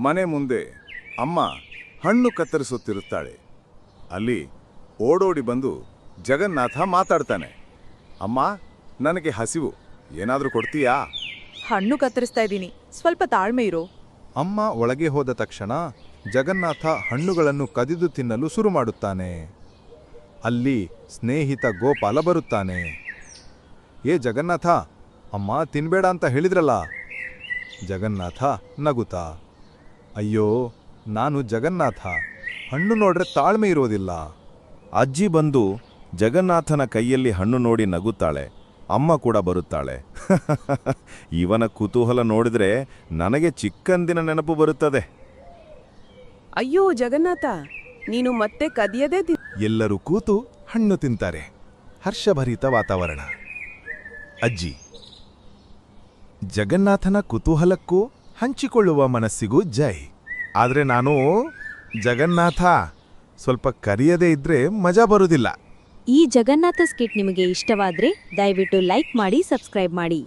ಮನೆ ಮುಂದೆ ಅಮ್ಮ ಹಣ್ಣು ಕತ್ತರಿಸುತ್ತಿರುತ್ತಾಳೆ. ಅಲ್ಲಿ ಓಡೋಡಿ ಬಂದು ಜಗನ್ನಾಥ ಮಾತಾಡ್ತಾನೆ. ಅಮ್ಮ, ನನಗೆ ಹಸಿವು, ಏನಾದರೂ ಕೊಡ್ತೀಯಾ? ಹಣ್ಣು ಕತ್ತರಿಸ್ತಾ ಇದ್ದೀನಿ, ಸ್ವಲ್ಪ ತಾಳ್ಮೆ ಇರೋ. ಅಮ್ಮ ಒಳಗೆ ಹೋದ ತಕ್ಷಣ ಜಗನ್ನಾಥ ಹಣ್ಣುಗಳನ್ನು ಕದಿದು ತಿನ್ನಲು ಶುರು ಮಾಡುತ್ತಾನೆ. ಅಲ್ಲಿ ಸ್ನೇಹಿತ ಗೋಪಾಲ ಬರುತ್ತಾನೆ. ಏ ಜಗನ್ನಾಥ, ಅಮ್ಮ ತಿನ್ಬೇಡ ಅಂತ ಹೇಳಿದ್ರಲ್ಲ. ಜಗನ್ನಾಥ ನಗುತ್ತಾ, ಅಯ್ಯೋ ನಾನು ಜಗನ್ನಾಥ, ಹಣ್ಣು ನೋಡ್ರೆ ತಾಳ್ಮೆ ಇರೋದಿಲ್ಲ. ಅಜ್ಜಿ ಬಂದು ಜಗನ್ನಾಥನ ಕೈಯಲ್ಲಿ ಹಣ್ಣು ನೋಡಿ ನಗುತ್ತಾಳೆ. ಅಮ್ಮ ಕೂಡ ಬರುತ್ತಾಳೆ. ಇವನ ಕುತೂಹಲ ನೋಡಿದ್ರೆ ನನಗೆ ಚಿಕ್ಕಂದಿನ ನೆನಪು ಬರುತ್ತದೆ. ಅಯ್ಯೋ ಜಗನ್ನಾಥ, ನೀನು ಮತ್ತೆ ಕದಿಯದೇ ಎಲ್ಲರೂ ಕೂತು ಹಣ್ಣು ತಿಂತಾರೆ. ಹರ್ಷಭರಿತ ವಾತಾವರಣ. ಅಜ್ಜಿ, ಜಗನ್ನಾಥನ ಕುತೂಹಲಕ್ಕೂ ಹಂಚಿಕೊಳ್ಳುವ ಮನಸ್ಸಿಗೂ ಜೈ. ಆದ್ರೆ ನಾನು ಜಗನ್ನಾಥ, ಸ್ವಲ್ಪ ಕರಿಯದೇ ಇದ್ರೆ ಮಜಾ ಬರುವುದಿಲ್ಲ. ಈ ಜಗನ್ನಾಥ ಸ್ಕಿಟ್ ನಿಮಗೆ ಇಷ್ಟವಾದ್ರೆ ದಯವಿಟ್ಟು ಲೈಕ್ ಮಾಡಿ, ಸಬ್ಸ್ಕ್ರೈಬ್ ಮಾಡಿ.